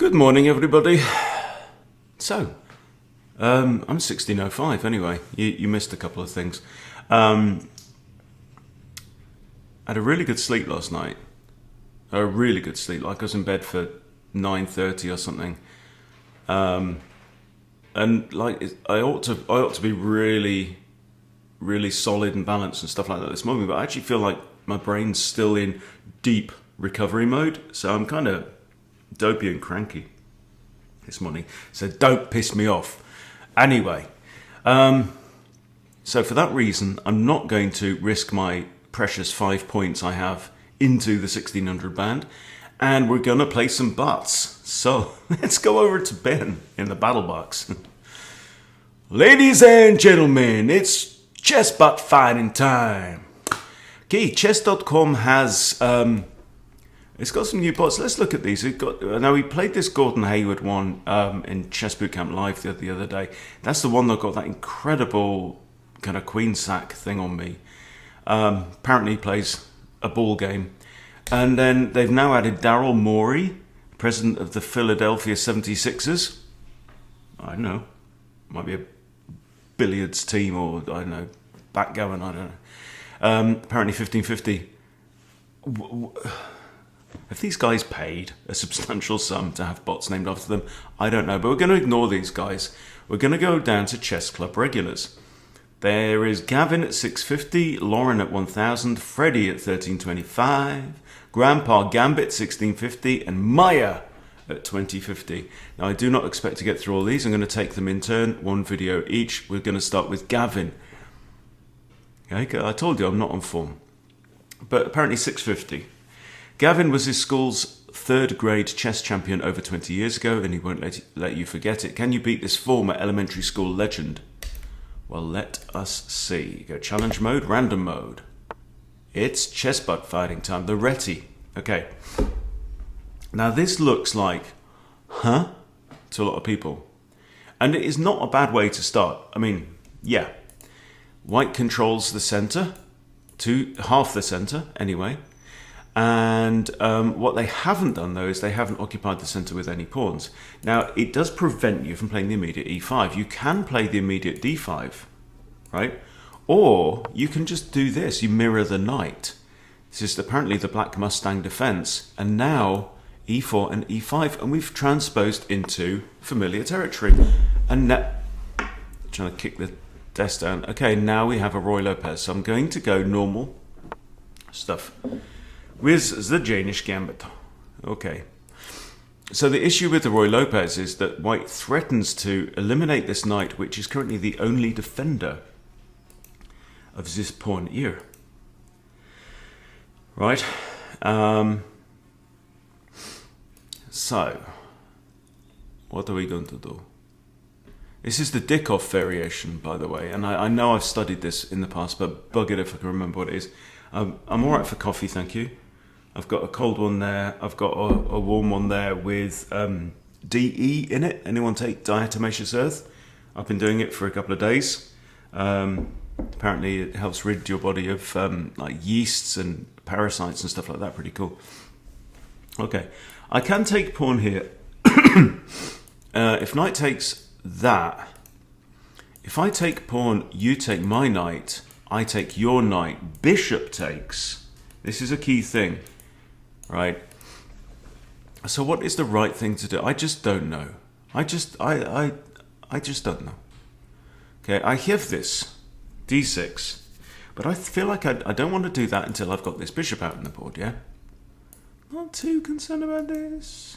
Good morning, everybody. So, I'm 16:05 anyway. You missed a couple of things. I had a really good sleep last night. A really good sleep. Like I was in bed for 9:30 or something. And like I ought to be really, really solid and balanced and stuff like that this morning. But I actually feel like my brain's still in deep recovery mode. So I'm kind of dopey and cranky this morning, so don't piss me off. Anyway, so for that reason, I'm not going to risk my precious 5 points I have into the 1600 band, and we're going to play some butts. So let's go over to Ben in the battle box. Ladies and gentlemen, it's chess butt fighting time. Okay, chess.com has it's got some new bots. Let's look at these. Now, we played this Gordon Hayward one in Chess Bootcamp Live the other day. That's the one that got that incredible kind of queen sack thing on me. Apparently he plays a ball game. And then they've now added Daryl Morey, president of the Philadelphia 76ers. I don't know. Might be a billiards team or, I don't know, backgammon, I don't know. Apparently 1550. Have these guys paid a substantial sum to have bots named after them? I don't know, but we're going to ignore these guys. We're going to go down to Chess Club regulars. There is Gavin at 650, Lauren at 1000, Freddie at 1325, Grandpa Gambit 1650, and Maya at 2050. Now, I do not expect to get through all these. I'm going to take them in turn, one video each. We're going to start with Gavin. Okay, I told you I'm not on form. But apparently 650. Gavin was his school's third grade chess champion over 20 years ago, and he won't let you forget it. Can you beat this former elementary school legend? Well, let us see. Go challenge mode, random mode. It's chess butt fighting time. The Reti. Okay. Now this looks like, to a lot of people. And it is not a bad way to start. I mean, yeah. White controls the center, half the center anyway. And what they haven't done, though, is they haven't occupied the centre with any pawns. Now, it does prevent you from playing the immediate e5. You can play the immediate d5, right? Or you can just do this. You mirror the knight. This is apparently the Black Mustang defence. And now e4 and e5. And we've transposed into familiar territory. And now... trying to kick the desk down. Okay, now we have a Roy Lopez. So I'm going to go normal stuff with the Danish Gambit. Okay. So the issue with the Roy Lopez is that white threatens to eliminate this knight, which is currently the only defender of this pawn here. Right. So, what are we going to do? This is the Dickoff variation, by the way, and I know I've studied this in the past, but bug it if I can remember what it is. I'm all right for coffee, thank you. I've got a cold one there. I've got a warm one there with DE in it. Anyone take diatomaceous earth? I've been doing it for a couple of days. Apparently it helps rid your body of like yeasts and parasites and stuff like that. Pretty cool. Okay. I can take pawn here. If knight takes that. If I take pawn, you take my knight. I take your knight. Bishop takes. This is a key thing. Right. So what is the right thing to do? I just don't know. I just don't know. Okay, I have this d6, but I feel like I don't want to do that until I've got this bishop out on the board. Yeah. Not too concerned about this.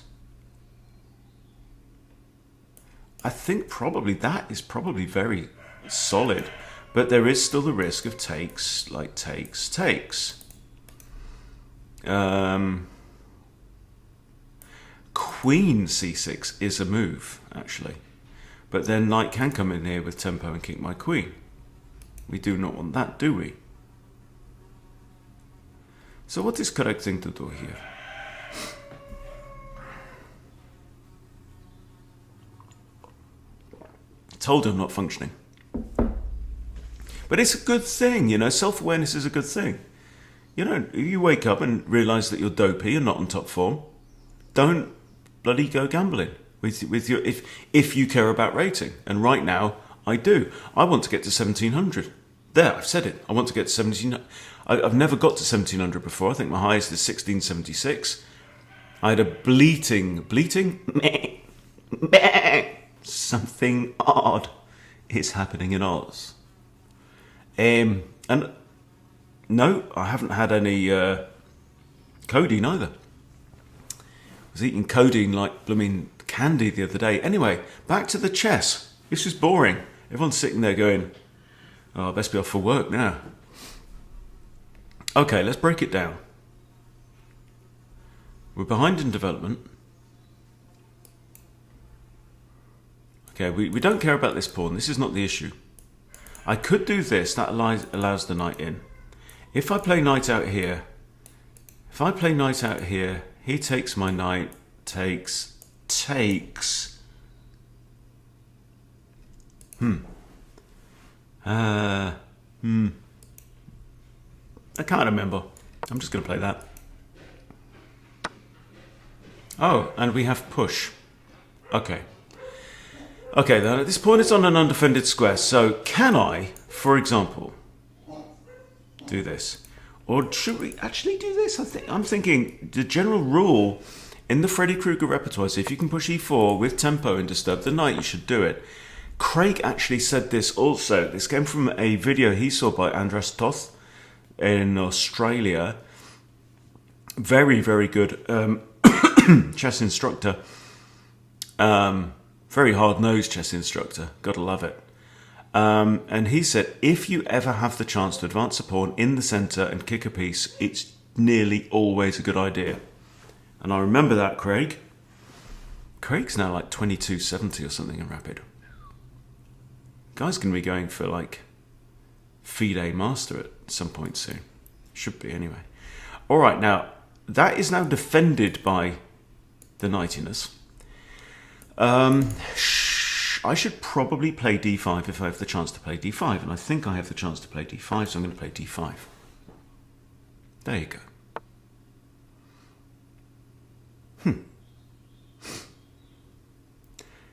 I think probably that is probably very solid, but there is still the risk of takes, like takes. Queen c6 is a move, actually. But then knight can come in here with tempo and kick my queen. We do not want that, do we? So what is correct thing to do here? Told you I'm not functioning. But it's a good thing, you know, self-awareness is a good thing. You know, if you wake up and realise that you're dopey and not on top form, don't bloody go gambling with your if you care about rating. And right now, I do. I want to get to 1700. There, I've said it. I want to get to 1700. I've never got to 1700 before. I think my highest is 1676. I had a bleating, something odd is happening in Oz. And no, I haven't had any codeine either. I was eating codeine like blooming candy the other day. Anyway, back to the chess. This is boring. Everyone's sitting there going, oh, I best be off for work now. Okay, let's break it down. We're behind in development. Okay, we don't care about this pawn. This is not the issue. I could do this. That allows the knight in. If I play knight out here, he takes my knight, takes. I can't remember. I'm just going to play that. Oh, and we have push. Okay. Okay, then this pawn is on an undefended square. So can I, for example, do this? Or should we actually do this? I'm thinking the general rule in the Freddy Krueger repertoire is if you can push e4 with tempo and disturb the knight, you should do it. Craig actually said this also. This came from a video he saw by Andras Toth in Australia. Very, very good chess instructor. Very hard-nosed chess instructor. Gotta love it. And he said, if you ever have the chance to advance a pawn in the centre and kick a piece, it's nearly always a good idea. And I remember that, Craig. Craig's now like 2270 or something in Rapid. Guy's going to be going for like FIDE Master at some point soon. Should be anyway. All right, now that is now defended by the knightiness. I should probably play d5 if I have the chance to play d5, and I think I have the chance to play d5, so I'm going to play d5. There you go.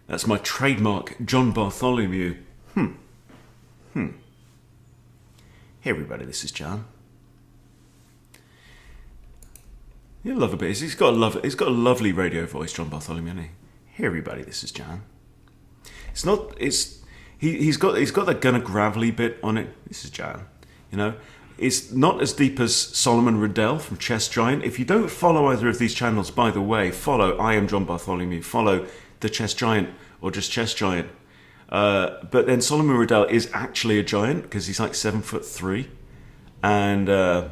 That's my trademark John Bartholomew. Hey everybody, this is John. You'll love a bit. He's got a lovely radio voice, John Bartholomew, hasn't he? Hey everybody, this is John. It's not. He's got that kind of gravelly bit on it. This is John. You know, it's not as deep as Solomon Riddell from Chess Giant. If you don't follow either of these channels, by the way, follow I am John Bartholomew. Follow the Chess Giant or just Chess Giant. But then Solomon Riddell is actually a giant because he's like 7'3", and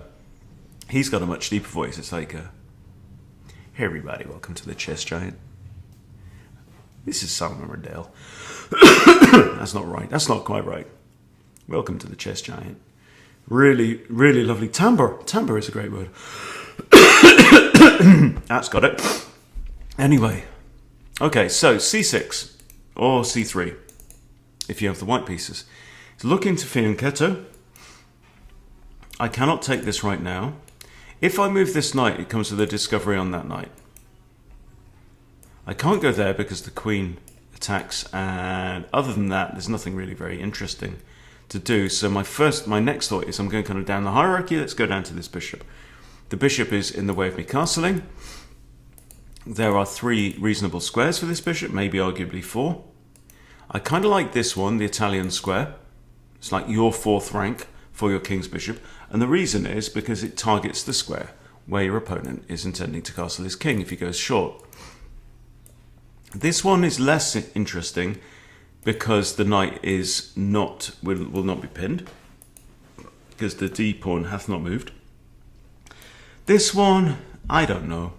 he's got a much deeper voice. It's like, hey everybody, welcome to the Chess Giant. This is Solomon Riddell. That's not right. That's not quite right. Welcome to the Chess Giant. Really, really lovely timbre. Timbre is a great word. That's got it. Anyway. Okay, so c6 or c3 if you have the white pieces. So looking to fianchetto. I cannot take this right now. If I move this knight, it comes with a discovery on that knight. I can't go there because the queen attacks, and other than that, there's nothing really very interesting to do. So my next thought is I'm going kind of down the hierarchy. Let's go down to this bishop. The bishop is in the way of me castling. There are 3 reasonable squares for this bishop, maybe arguably 4. I kind of like this one, the Italian square. It's like your 4th rank for your king's bishop. And the reason is because it targets the square where your opponent is intending to castle his king if he goes short. This one is less interesting because the knight is will not be pinned because the d pawn hath not moved. This one, I don't know.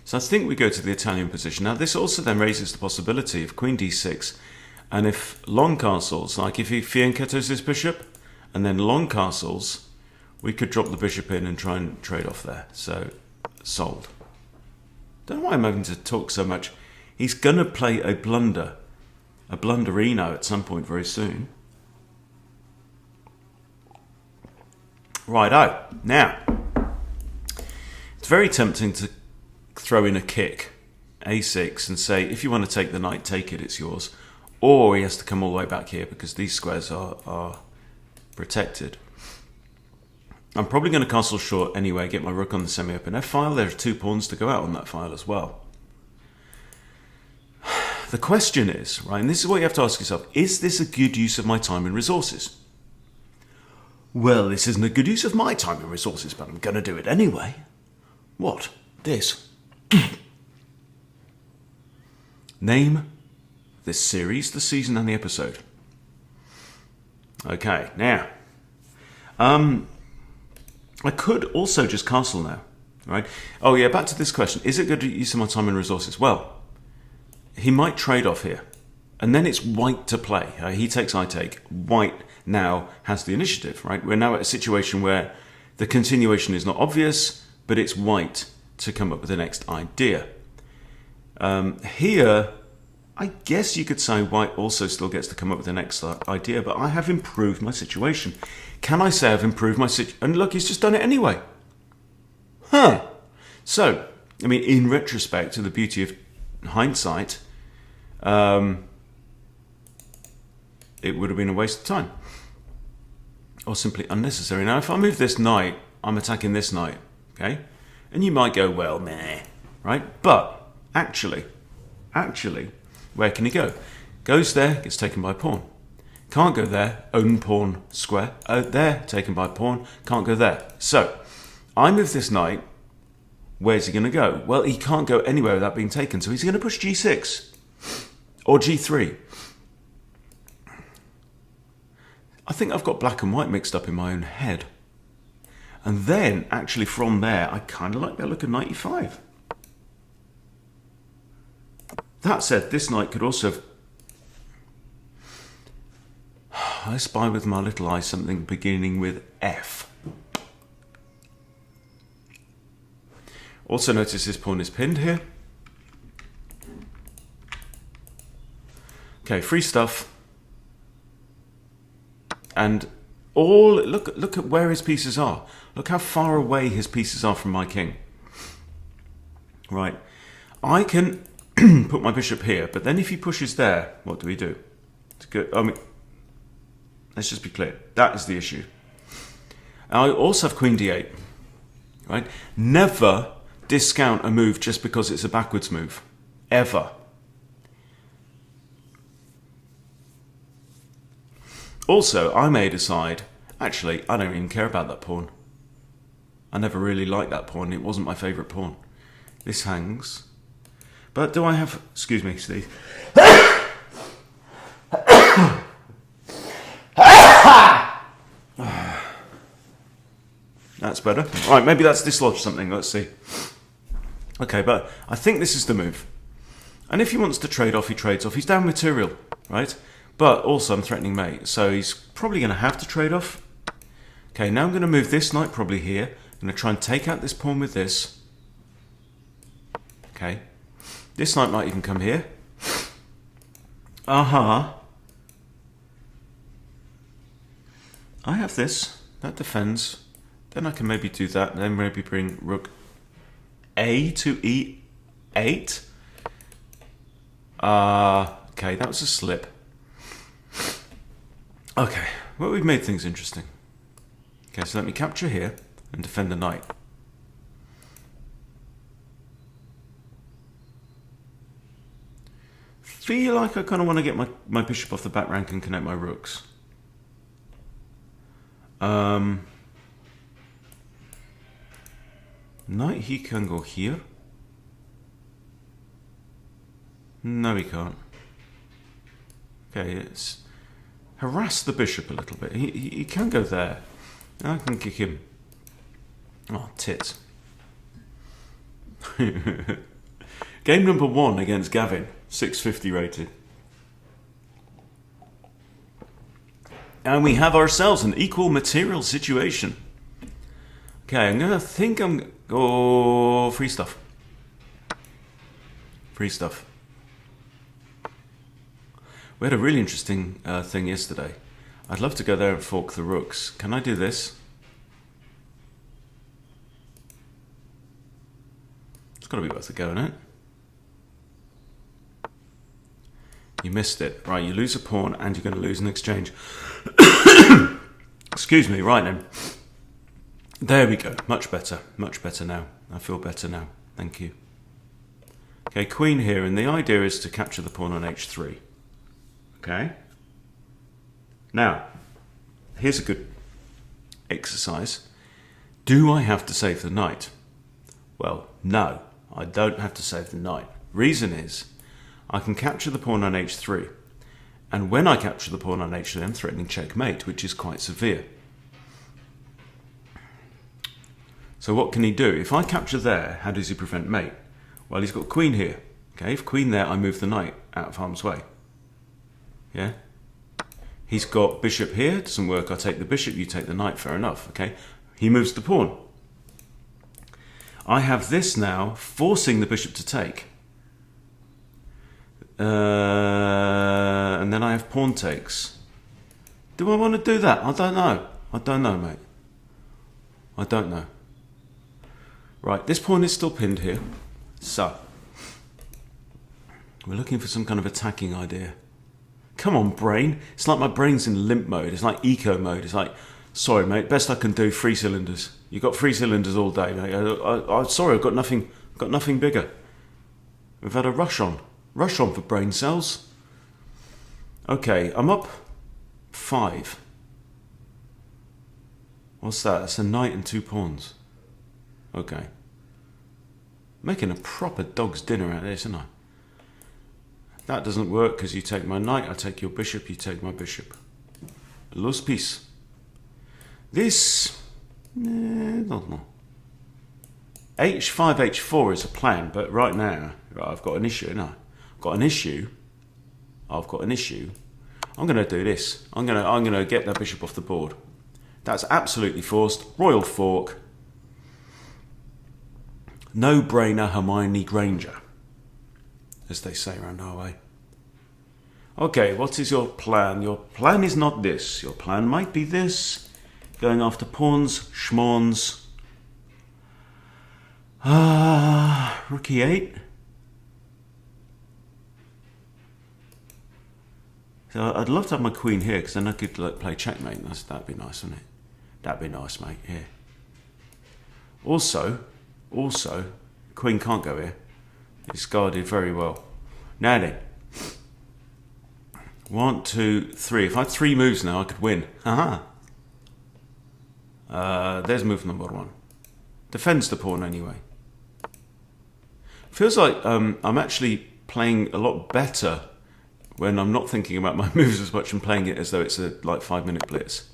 So I think we go to the Italian position. Now this also then raises the possibility of queen d6, and if long castles, like if he fianchettos his bishop and then long castles, we could drop the bishop in and try and trade off there. So sold. Don't know why I'm having to talk so much. He's going to play a blunderino at some point very soon. Righto. Now, it's very tempting to throw in a kick, a6, and say, if you want to take the knight, take it, it's yours. Or he has to come all the way back here because these squares are protected. I'm probably going to castle short anyway, get my rook on the semi-open f file. There are 2 pawns to go out on that file as well. The question is, right, and this is what you have to ask yourself, is this a good use of my time and resources? Well, this isn't a good use of my time and resources, but I'm going to do it anyway. What? This. Name this series, the season, and the episode. Okay, now, I could also just castle now, right? Oh yeah, back to this question. Is it good use of my time and resources? Well, he might trade off here. And then it's white to play. He takes, I take. White now has the initiative, right? We're now at a situation where the continuation is not obvious, but it's white to come up with the next idea. Here, I guess you could say white also still gets to come up with the next idea, but I have improved my situation. Can I say I've improved my situation? And look, he's just done it anyway. Huh. So, I mean, in retrospect, to the beauty of hindsight, it would have been a waste of time. Or simply unnecessary. Now, if I move this knight, I'm attacking this knight, okay? And you might go, well, meh, right? But, actually, where can he go? Goes there, gets taken by a pawn. Can't go there, own pawn square. There, taken by a pawn. Can't go there. So, I move this knight. Where's he going to go? Well, he can't go anywhere without being taken. So he's going to push g6 or g3. I think I've got black and white mixed up in my own head. And then, actually, from there, I kind of like that look of knight e5. That said, this knight could also have... I spy with my little eye something beginning with F. Also notice this pawn is pinned here. Okay, free stuff. And all look at where his pieces are. Look how far away his pieces are from my king. Right. I can put my bishop here, but then if he pushes there, what do we do? It's good. I mean, let's just be clear. That is the issue. I also have queen d8. Right? Never discount a move just because it's a backwards move. Ever. Also, I may decide, actually, I don't even care about that pawn. I never really liked that pawn. It wasn't my favourite pawn. This hangs. But do I have... Excuse me, Steve. That's better. All right, maybe that's dislodged something. Let's see. Okay, but I think this is the move. And if he wants to trade off, he trades off. He's down material, right? But also I'm threatening mate, so he's probably going to have to trade off. Okay, now I'm going to move this knight probably here. I'm going to try and take out this pawn with this. Okay. This knight might even come here. Aha. I have this. That defends. Then I can maybe do that. And then maybe bring rook A to E8. Okay, that was a slip. Okay, well, we've made things interesting. Okay, so let me capture here and defend the knight. Feel like I kind of want to get my bishop off the back rank and connect my rooks. Knight, he can go here. No, he can't. Okay, it's harass the bishop a little bit. He can go there. I can kick him. Oh, tits. Game number 1 against Gavin, 650 rated. And we have ourselves an equal material situation. Okay, I'm gonna think oh, free stuff. Free stuff. We had a really interesting thing yesterday. I'd love to go there and fork the rooks. Can I do this? It's got to be worth a go, isn't it? You missed it. Right, you lose a pawn and you're going to lose an exchange. Excuse me, right then. There we go. Much better now. I feel better now. Thank you. Okay, queen here, and the idea is to capture the pawn on h3. Okay? Now, here's a good exercise. Do I have to save the knight? Well, no, I don't have to save the knight. Reason is, I can capture the pawn on h3. And when I capture the pawn on h3, I'm threatening checkmate, which is quite severe. So what can he do? If I capture there, how does he prevent mate? Well, he's got queen here. Okay, if queen there, I move the knight out of harm's way. Yeah? He's got bishop here, doesn't work. I take the bishop, you take the knight, fair enough. Okay, he moves the pawn. I have this now, forcing the bishop to take. And then I have pawn takes. Do I want to do that? I don't know. I don't know, mate. I don't know. Right, this pawn is still pinned here. So, we're looking for some kind of attacking idea. Come on, brain. It's like my brain's in limp mode. It's like eco mode. It's like, sorry, mate, best I can do, 3 cylinders. You've got 3 cylinders all day, mate. I'm sorry, I've got nothing bigger. We've had a rush on for brain cells. Okay, I'm up 5. What's that? That's a knight and 2 pawns. Okay. Making a proper dog's dinner out of this, isn't I? That doesn't work because you take my knight, I take your bishop, you take my bishop. Los piece. This, don't know. H5, H4 is a plan, but right now, I've got an issue, no. I've got an issue. I'm going to do this. I'm going to get that bishop off the board. That's absolutely forced. Royal fork. No-brainer Hermione Granger, as they say around our way. Okay, what is your plan? Your plan is not this. Your plan might be this. Going after pawns, schmawns. Rook e8. So I'd love to have my queen here, because then I could play checkmate. That'd be nice, wouldn't it? That'd be nice, mate. Here. Also, queen can't go here. It's guarded very well. Now then. 1, 2, 3. If I had 3 moves now, I could win. Haha. There's move number 1. Defends the pawn anyway. Feels like I'm actually playing a lot better when I'm not thinking about my moves as much and playing it as though it's a 5-minute blitz.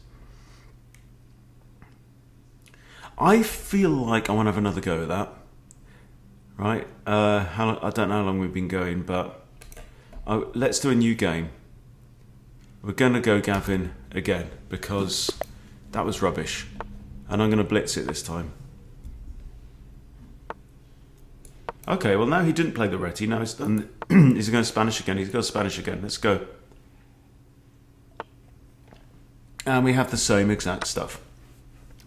I feel like I want to have another go at that. Right? I don't know how long we've been going, but let's do a new game. We're going to go Gavin again, because that was rubbish. And I'm going to blitz it this time. Okay, well now he didn't play the Reti, now he's done. He's going Spanish again, he's got Spanish again, let's go. And we have the same exact stuff.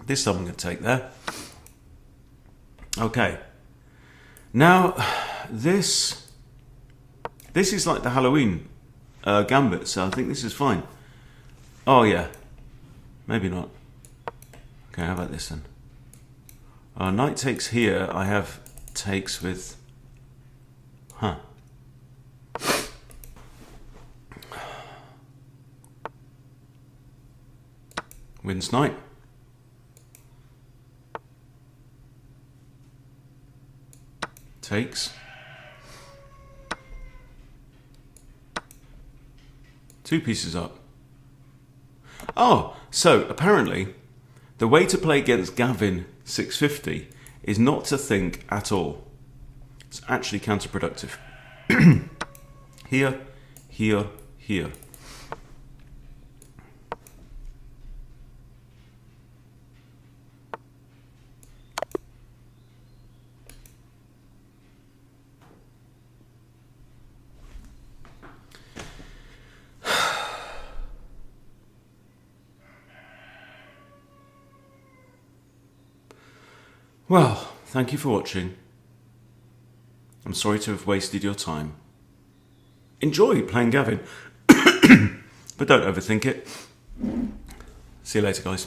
This time I'm going to take there. Okay. Now, this is like the Halloween gambit, so I think this is fine. Oh yeah, maybe not. Okay, how about this then? Knight takes here, I have takes with... Wins knight. Takes. 2 pieces up. Oh, so apparently the way to play against Gavin 650 is not to think at all. It's actually counterproductive. Here, here, here. Well, thank you for watching. I'm sorry to have wasted your time. Enjoy playing Gavin, but don't overthink it. See you later, guys.